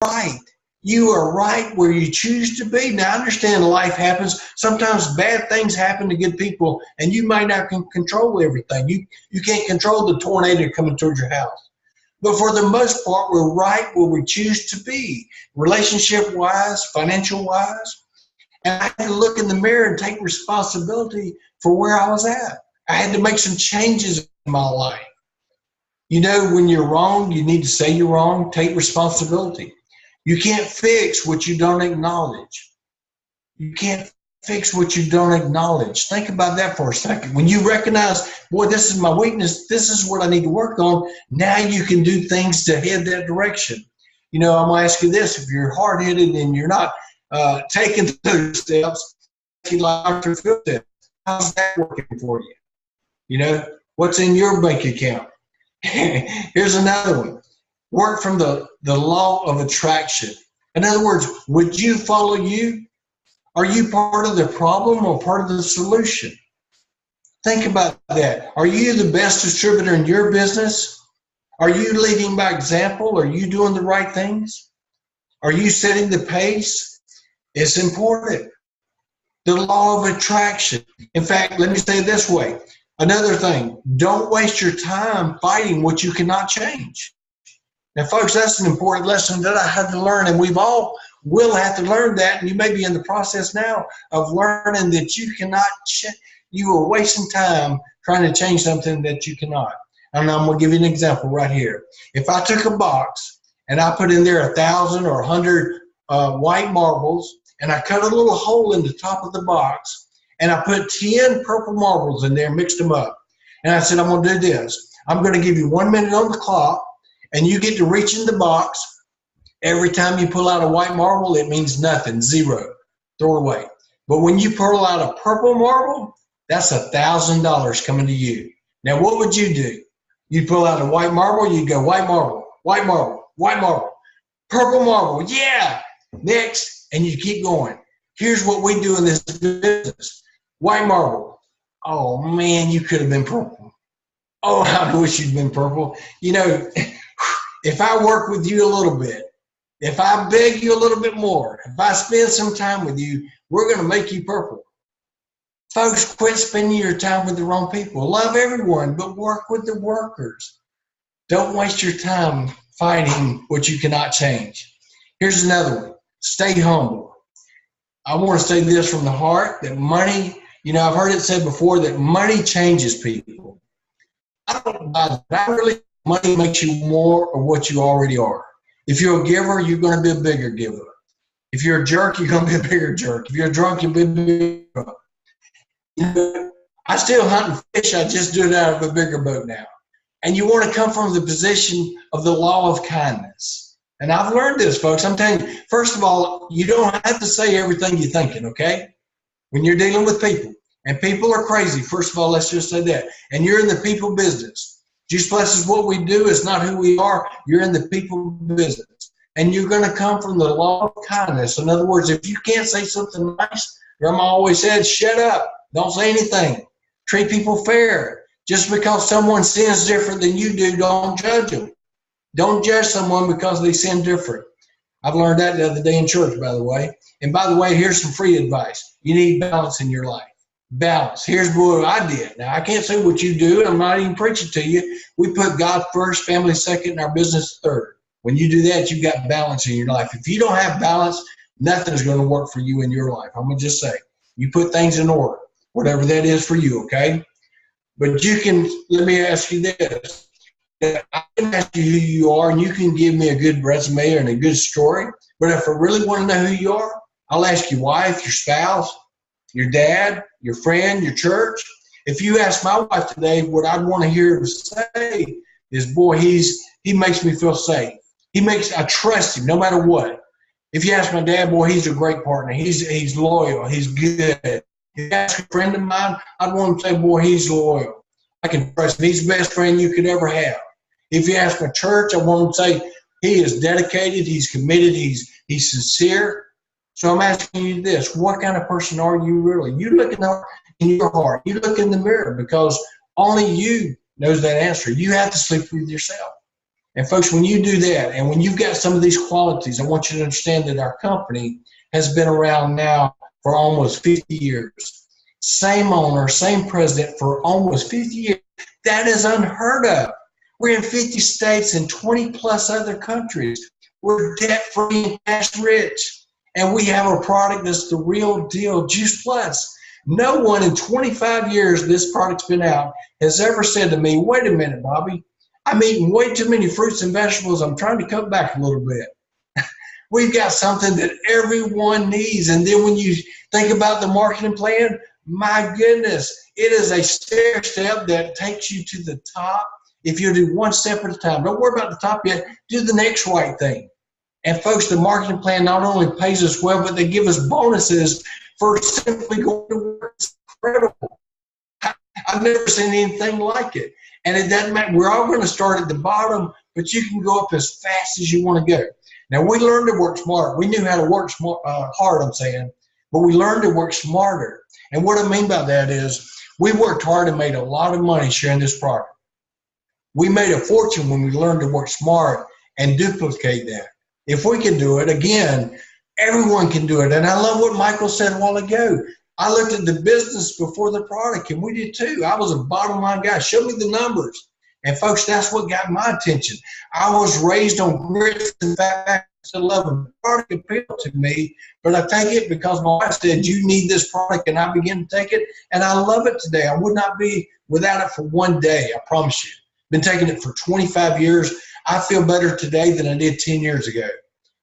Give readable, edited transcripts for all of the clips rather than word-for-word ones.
right. You are right where you choose to be. Now, I understand life happens. Sometimes bad things happen to good people, and you might not control everything. You can't control the tornado coming towards your house. But for the most part, we're right where we choose to be, relationship-wise, financial-wise. And I had to look in the mirror and take responsibility for where I was at. I had to make some changes in my life. You know, when you're wrong, you need to say you're wrong, take responsibility. You can't fix what you don't acknowledge. You can't fix what you don't acknowledge. Think about that for a second. When you recognize, boy, this is my weakness, this is what I need to work on, now you can do things to head that direction. You know, I'm going to ask you this. If you're hard-headed and you're not taking those steps, you like Dr. Phil said, how's that working for you? You know, what's in your bank account? Here's another one. Work from the law of attraction. In other words, would you follow you? Are you part of the problem or part of the solution? Think about that. Are you the best distributor in your business? Are you leading by example? Are you doing the right things? Are you setting the pace? It's important. The law of attraction. In fact, let me say it this way. Another thing, don't waste your time fighting what you cannot change. Now, folks, that's an important lesson that I had to learn, and we've all will have to learn that, and you may be in the process now of learning that you cannot, you are wasting time trying to change something that you cannot. And I'm going to give you an example right here. If I took a box and I put in there 1,000 or 100 white marbles, and I cut a little hole in the top of the box, and I put 10 purple marbles in there, mixed them up, and I said, I'm going to do this. I'm going to give you 1 minute on the clock, and you get to reach in the box. Every time you pull out a white marble, it means nothing, zero. Throw it away. But when you pull out a purple marble, that's $1,000 coming to you. Now, what would you do? You'd pull out a white marble, you'd go white marble, white marble, white marble, purple marble, yeah, next, and you keep going. Here's what we do in this business. White marble. Oh, man, you could have been purple. Oh, I wish you'd been purple. You know, if I work with you a little bit, if I beg you a little bit more, if I spend some time with you, we're going to make you purple. Folks, quit spending your time with the wrong people. Love everyone, but work with the workers. Don't waste your time fighting what you cannot change. Here's another one. Stay humble. I want to say this from the heart, that money, you know, I've heard it said before that money changes people. I don't buy that. I really, money makes you more of what you already are. If you're a giver, you're going to be a bigger giver. If you're a jerk, you're going to be a bigger jerk. If you're a drunk, you'll be a bigger drunk. You know, I still hunt and fish. I just do it out of a bigger boat now. And you want to come from the position of the law of kindness. And I've learned this, folks. I'm telling you, first of all, you don't have to say everything you're thinking, okay? When you're dealing with people. And people are crazy. First of all, let's just say that. And you're in the people business. Juice Plus is what we do. It's not who we are. You're in the people business. And you're going to come from the law of kindness. In other words, if you can't say something nice, Grandma always said, shut up. Don't say anything. Treat people fair. Just because someone sins different than you do, don't judge them. Don't judge someone because they sin different. I've learned that the other day in church, by the way. And by the way, here's some free advice. You need balance in your life. Balance. Here's what I did. Now, I can't say what you do. I'm not even preaching to you. We put God first, family second, and our business third. When you do that, you've got balance in your life. If you don't have balance, nothing's going to work for you in your life. I'm going to just say, you put things in order, whatever that is for you, okay? But you can, let me ask you this. I can ask you who you are, and you can give me a good resume and a good story. But if I really want to know who you are, I'll ask your wife, your spouse, your dad, your friend, your church. If you ask my wife today, what I'd want to hear her say is, boy, he makes me feel safe. I trust him no matter what. If you ask my dad, boy, he's a great partner. He's loyal. He's good. If you ask a friend of mine, I'd want to say, boy, he's loyal. I can trust him. He's the best friend you could ever have. If you ask my church, I want to say he is dedicated. He's committed. He's sincere. So I'm asking you this, what kind of person are you really? You look in your heart. You look in the mirror because only you knows that answer. You have to sleep with yourself. And folks, when you do that, and when you've got some of these qualities, I want you to understand that our company has been around now for almost 50 years. Same owner, same president for almost 50 years. That is unheard of. We're in 50 states and 20 plus other countries. We're debt-free and cash rich. And we have a product that's the real deal, Juice Plus. No one in 25 years this product's been out has ever said to me, wait a minute, Bobby, I'm eating way too many fruits and vegetables. I'm trying to cut back a little bit. We've got something that everyone needs. And then when you think about the marketing plan, my goodness, it is a stair step that takes you to the top. If you do one step at a time, don't worry about the top yet, do the next right thing. And folks, the marketing plan not only pays us well, but they give us bonuses for simply going to work. It's incredible. I've never seen anything like it. And it doesn't matter. We're all going to start at the bottom, but you can go up as fast as you want to go. Now, we learned to work smart. We knew how to work hard, but we learned to work smarter. And what I mean by that is we worked hard and made a lot of money sharing this product. We made a fortune when we learned to work smart and duplicate that. If we can do it, again, everyone can do it. And I love what Michael said a while ago. I looked at the business before the product, and we did too. I was a bottom line guy. Show me the numbers. And folks, that's what got my attention. I was raised on grits and fat to love them. The product appealed to me, but I take it because my wife said, you need this product, and I began to take it, and I love it today. I would not be without it for one day, I promise you. Been taking it for 25 years. I feel better today than I did 10 years ago.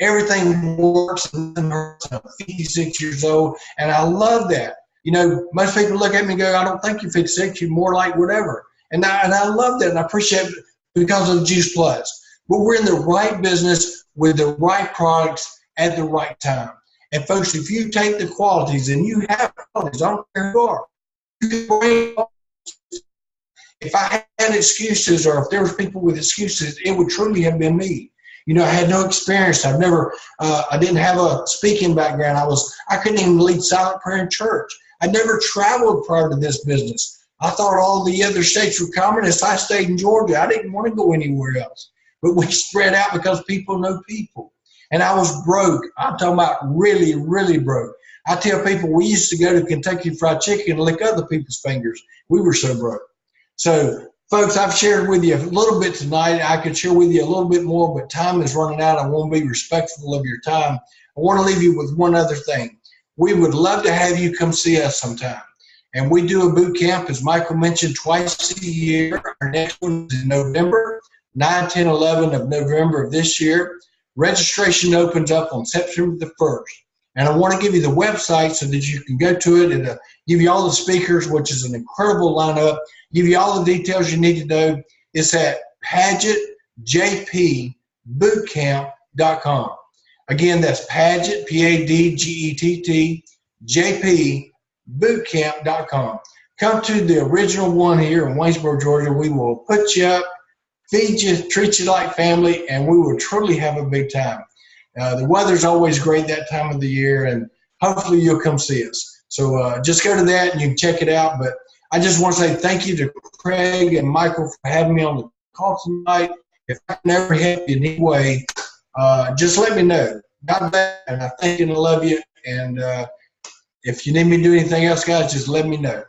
Everything works, and I'm 56 years old, and I love that. You know, most people look at me and go, I don't think you're 56, you're more like whatever. And I love that, and I appreciate it because of Juice Plus. But we're in the right business with the right products at the right time. And folks, if you take the qualities, and you have qualities, I don't care who you are, you can bring. If I had excuses, or if there was people with excuses, it would truly have been me. You know, I had no experience. I didn't have a speaking background. I couldn't even lead silent prayer in church. I never traveled prior to this business. I thought all the other states were communists. I stayed in Georgia. I didn't want to go anywhere else. But we spread out because people know people. And I was broke. I'm talking about really, really broke. I tell people we used to go to Kentucky Fried Chicken and lick other people's fingers. We were so broke. So, folks, I've shared with you a little bit tonight. I could share with you a little bit more, but time is running out. I want to be respectful of your time. I want to leave you with one other thing. We would love to have you come see us sometime. And we do a boot camp, as Michael mentioned, twice a year. Our next one is in November, 9, 10, 11 of November of this year. Registration opens up on September the 1st. And I want to give you the website so that you can go to it and give you all the speakers, which is an incredible lineup, give you all the details you need to know. It's at PadgettJPBootcamp.com. Again, that's Padgett, P-A-D-G-E-T-T, JPBootcamp.com. Come to the original one here in Waynesboro, Georgia. We will put you up, feed you, treat you like family, and we will truly have a big time. The weather's always great that time of the year, and hopefully you'll come see us. So just go to that and you can check it out. But I just want to say thank you to Craig and Michael for having me on the call tonight. If I can ever help you in any way, just let me know. God bless, and I thank you and I love you. And if you need me to do anything else, guys, just let me know.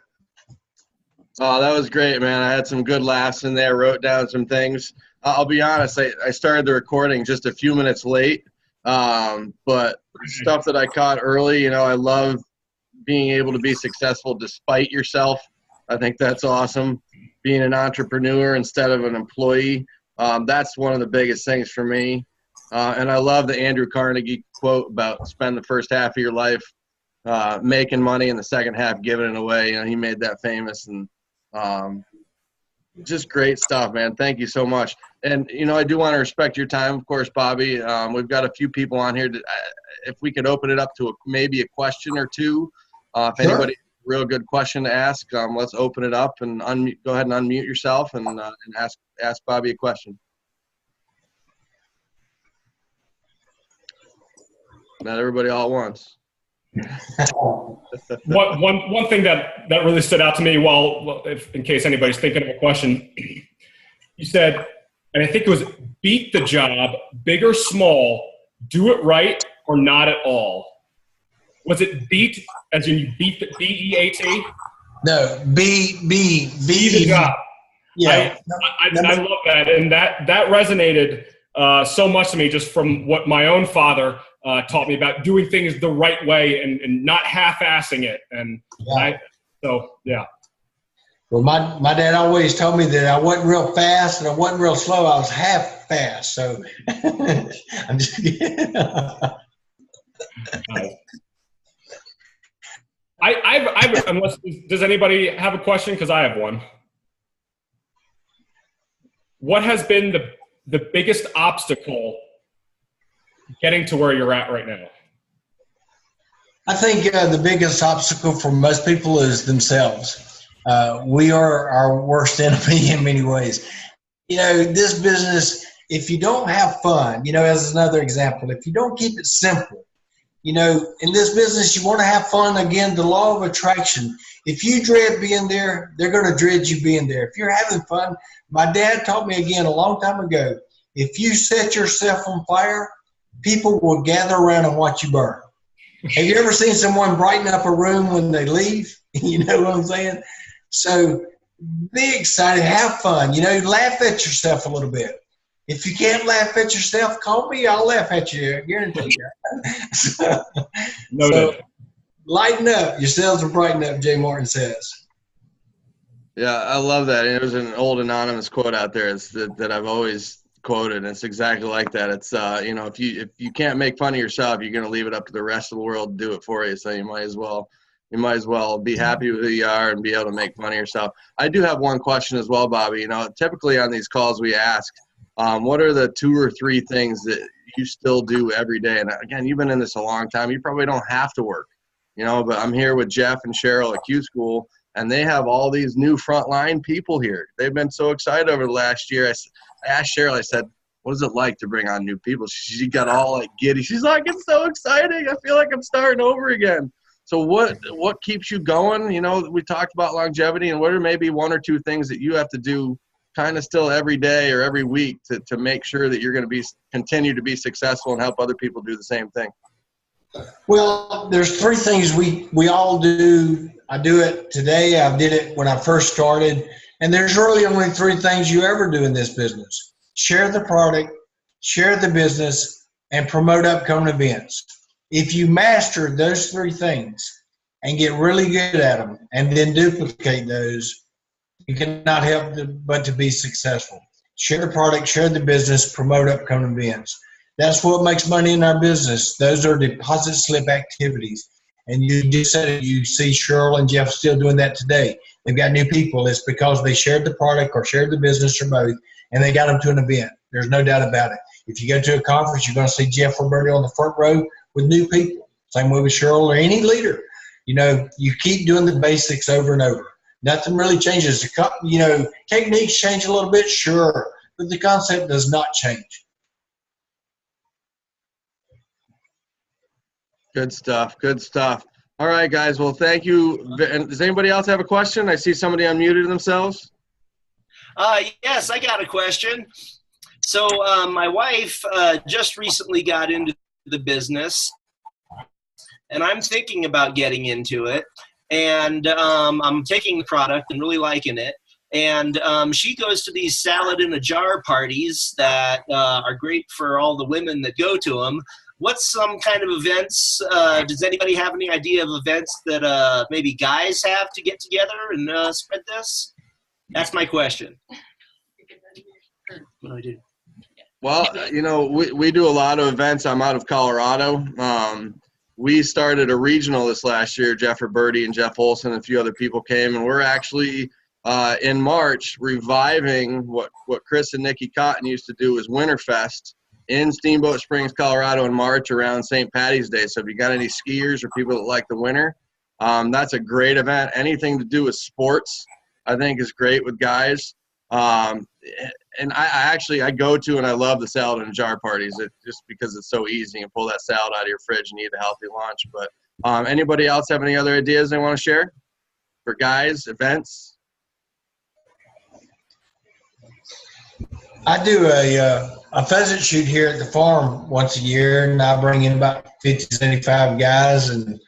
Oh, that was great, man. I had some good laughs in there, wrote down some things. I'll be honest, I started the recording just a few minutes late. But stuff that I caught early, you know, I love being able to be successful despite yourself. I think that's awesome. Being an entrepreneur instead of an employee, that's one of the biggest things for me. And I love the Andrew Carnegie quote about spend the first half of your life making money and the second half giving it away. You know, he made that famous, and just great stuff, man. Thank you so much. And, you know, I do want to respect your time, of course, Bobby. We've got a few people on here. If we could open it up to maybe a question or two. If Sure. anybody has a real good question to ask, let's open it up and go ahead and unmute yourself and ask Bobby a question. Not everybody all at once. One thing that really stood out to me, in case anybody's thinking of a question, you said, and I think it was beat the job, big or small, do it right or not at all? Was it beat, as in you beat the B-E-A-T? No, Be the job. Yeah. I love that, and that resonated so much to me, just from what my own father taught me about doing things the right way and not half-assing it. And yeah. Well, my dad always told me that I wasn't real fast and I wasn't real slow. I was half fast. So I'm just kidding. Unless, does anybody have a question? Because I have one. What has been the biggest obstacle getting to where you're at right now? I think the biggest obstacle for most people is themselves. We are our worst enemy in many ways. This business, if you don't have fun, as another example, if you don't keep it simple, in this business, you want to have fun. Again, the law of attraction. If you dread being there, they're going to dread you being there. If you're having fun, my dad taught me again a long time ago, if you set yourself on fire, people will gather around and watch you burn. Have you ever seen someone brighten up a room when they leave? You know what I'm saying? So be excited, have fun, laugh at yourself a little bit. If you can't laugh at yourself, call me, I'll laugh at you, I guarantee you. So lighten up, your cells will brighten up, Jay Martin says. Yeah, I love that. And it was an old anonymous quote out there that I've always quoted, and it's exactly like that. It's if you can't make fun of yourself, you're going to leave it up to the rest of the world to do it for you. So you might as well be happy with who you are and be able to make fun of yourself. I do have one question as well, Bobby. Typically on these calls we ask, what are the 2 or 3 things that you still do every day? And again, you've been in this a long time. You probably don't have to work, but I'm here with Jeff and Cheryl at Q School, and they have all these new frontline people here. They've been so excited over the last year. I asked Cheryl, I said, what is it like to bring on new people? She got all like giddy. She's like, it's so exciting. I feel like I'm starting over again. So what keeps you going? We talked about longevity, and what are maybe 1 or 2 things that you have to do kind of still every day or every week to make sure that you're going to continue to be successful and help other people do the same thing? Well, there's 3 things we all do. I do it today. I did it when I first started. And there's really only 3 things you ever do in this business. Share the product, share the business, and promote upcoming events. If you master those 3 things and get really good at them and then duplicate those, you cannot help but to be successful. Share the product, share the business, promote upcoming events. That's what makes money in our business. Those are deposit slip activities. And you just said it, you see Cheryl and Jeff still doing that today. They've got new people. It's because they shared the product or shared the business or both, and they got them to an event. There's no doubt about it. If you go to a conference, you're going to see Jeff Roberti on the front row with new people. Same way with Cheryl or any leader. You keep doing the basics over and over. Nothing really changes. Techniques change a little bit, sure, but the concept does not change. Good stuff. Good stuff. All right, guys. Well, thank you. And does anybody else have a question? I see somebody unmuted themselves. Yes, I got a question. So my wife just recently got into the business, and I'm thinking about getting into it. And I'm taking the product and really liking it. And she goes to these salad in a jar parties that are great for all the women that go to them. What's some kind of events? Does anybody have any idea of events that maybe guys have to get together and spread this? That's my question. What do I do? Well, we do a lot of events. I'm out of Colorado. We started a regional this last year. Jeff Roberti and Jeff Olson and a few other people came, and we're actually in March reviving what Chris and Nikki Cotton used to do as Winterfest in Steamboat Springs, Colorado in March around St. Patty's Day. So if you got any skiers or people that like the winter, that's a great event. Anything to do with sports, I think, is great with guys. And I go to and I love the salad in a jar parties just because it's so easy. You can pull that salad out of your fridge and eat a healthy lunch. But anybody else have any other ideas they want to share for guys, events? I do a pheasant shoot here at the farm once a year, and I bring in about 50, 75 guys, and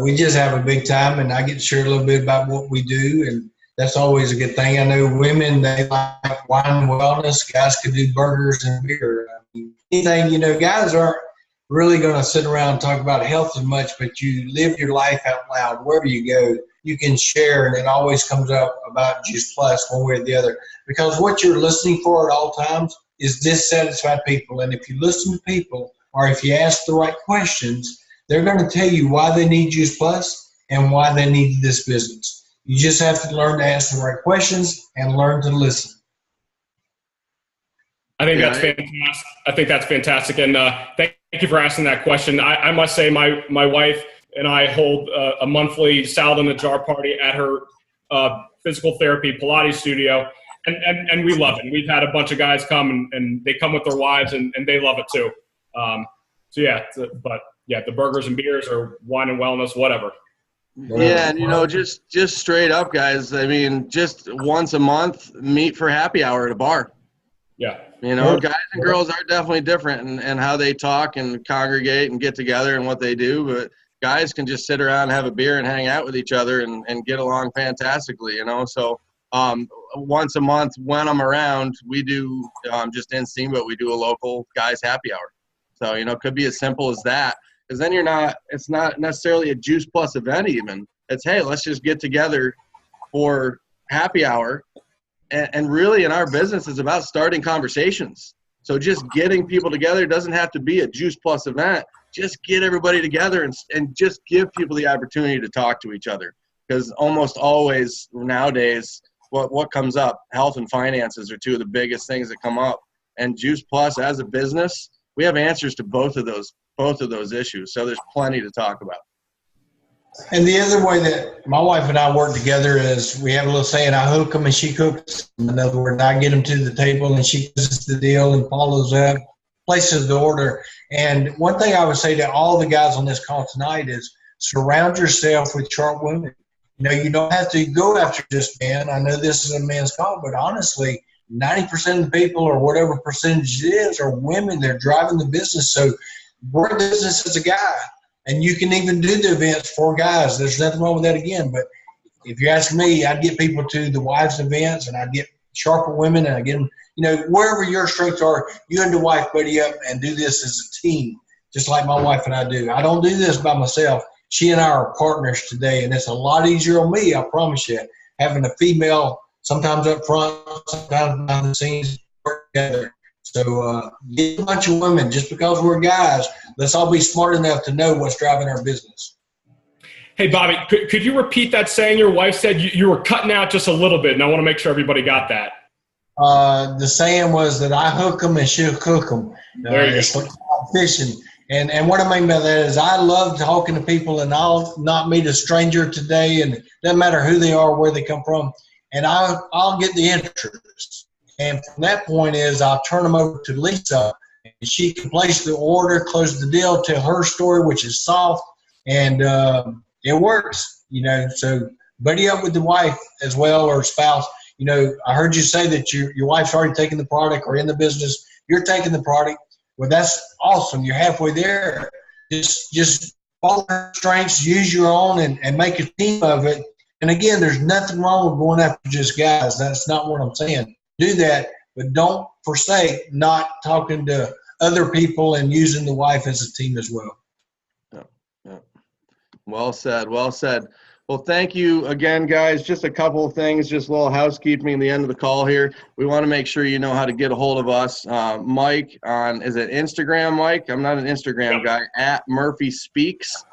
we just have a big time, and I get to share a little bit about what we do, and that's always a good thing. I know women, they like wine and wellness. Guys could do burgers and beer. I mean, anything, guys aren't really going to sit around and talk about health as much, but you live your life out loud. Wherever you go, you can share, and it always comes up about Juice Plus one way or the other. Because what you're listening for at all times is dissatisfied people. And if you listen to people, or if you ask the right questions, they're going to tell you why they need Juice Plus and why they need this business. You just have to learn to ask the right questions and learn to listen. I think that's fantastic. I think that's fantastic. And thank you for asking that question. I must say my wife and I hold a monthly salad in a jar party at her physical therapy Pilates studio. And we love it. We've had a bunch of guys come and they come with their wives and they love it too. The burgers and beers or wine and wellness, whatever. Yeah, and just straight up, guys. I mean, just once a month, meet for happy hour at a bar. Yeah. Guys and girls are definitely different and how they talk and congregate and get together and what they do. But guys can just sit around, have a beer, and hang out with each other and get along fantastically. So once a month when I'm around, we do just in Steamboat, we do a local guys happy hour. So it could be as simple as that. Because then it's not necessarily a Juice Plus event even. It's, hey, let's just get together for happy hour. And really in our business is about starting conversations. So just getting people together doesn't have to be a Juice Plus event. Just get everybody together and just give people the opportunity to talk to each other. Because almost always nowadays, what comes up, health and finances are two of the biggest things that come up. And Juice Plus as a business, we have answers to both of those issues. So there's plenty to talk about. And the other way that my wife and I work together is we have a little saying, I hook them and she cooks. In other words, I get them to the table and she does the deal and follows up, places the order. And one thing I would say to all the guys on this call tonight is surround yourself with sharp women. You don't have to go after just men. I know this is a man's call, but honestly, 90% of the people or whatever percentage it is are women. They're driving the business. So we're in business as a guy. And you can even do the events for guys. There's nothing wrong with that again. But if you ask me, I'd get people to the wives' events, and I'd get sharper women, and I get them, wherever your strengths are, you and the wife buddy up and do this as a team, just like my wife and I do. I don't do this by myself. She and I are partners today, and it's a lot easier on me, I promise you, having a female sometimes up front, sometimes behind the scenes, work together. So get a bunch of women. Just because we're guys, let's all be smart enough to know what's driving our business. Hey, Bobby, could you repeat that saying your wife said? You were cutting out just a little bit, and I want to make sure everybody got that. The saying was that I hook them and she'll cook them. It's like fishing. And what I mean by that is I love talking to people, and I'll not meet a stranger today, and it doesn't matter who they are, where they come from, and I'll get the interest. And from that point is I'll turn them over to Lisa, and she can place the order, close the deal, tell her story, which is soft, and it works, So buddy up with the wife as well, or spouse. I heard you say that your wife's already taking the product or in the business. You're taking the product. Well, that's awesome. You're halfway there. Just follow her strengths, use your own, and make a team of it. And again, there's nothing wrong with going after just guys. That's not what I'm saying. Do that, but don't forsake not talking to other people and using the wife as a team as well. Yeah. Well said. Well said. Well, thank you again, guys. Just a couple of things, just a little housekeeping at the end of the call here. We want to make sure you know how to get a hold of us. Mike is it Instagram, Mike? I'm not an Instagram guy, at Murphy Speaks.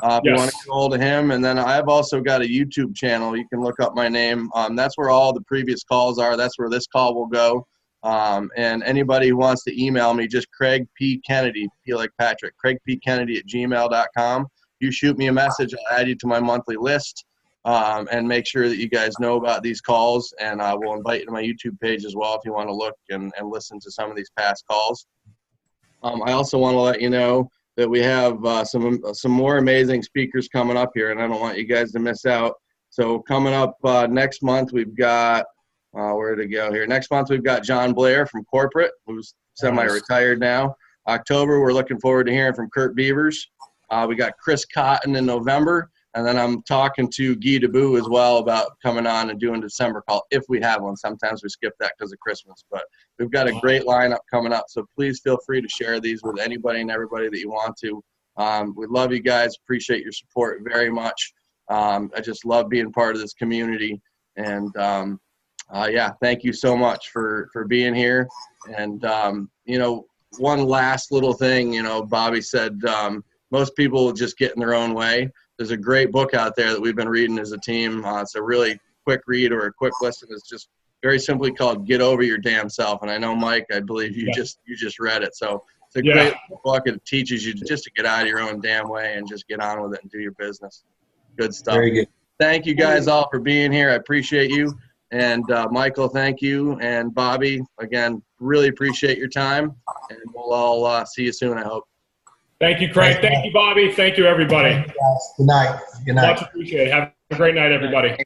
If you want to get a hold of him. And then I've also got a YouTube channel. You can look up my name. That's where all the previous calls are. That's where this call will go. And anybody who wants to email me, just Craig P. Kennedy, P like Patrick, CraigPKennedy@gmail.com. You shoot me a message, I'll add you to my monthly list, and make sure that you guys know about these calls. And we'll invite you to my YouTube page as well if you want to look and listen to some of these past calls. I also want to let you know that we have some more amazing speakers coming up here, and I don't want you guys to miss out. So coming up next month, we've got where to go here? Next month, we've got John Blair from corporate, who's semi-retired now. October, we're looking forward to hearing from Kurt Beavers. We got Chris Cotton in November. And then I'm talking to Guy Debou as well about coming on and doing December call if we have one. Sometimes we skip that because of Christmas. But we've got a great lineup coming up. So please feel free to share these with anybody and everybody that you want to. We love you guys. Appreciate your support very much. I just love being part of this community. And, yeah, thank you so much for being here. And, you know, one last little thing, you know, Bobby said most people just get in their own way. There's a great book out there that we've been reading as a team. It's a really quick read or a quick listen. It's just very simply called Get Over Your Damn Self. And I know, Mike, I believe you just read it. So it's a great book. It teaches you just to get out of your own damn way and just get on with it and do your business. Good stuff. Very good. Thank you guys all for being here. I appreciate you. And Michael, thank you. And Bobby, again, really appreciate your time. And we'll all see you soon, I hope. Thank you, Craig. Thank you, Bobby. Thank you, everybody. Good night. Good night. Much appreciated. Have a great night, everybody.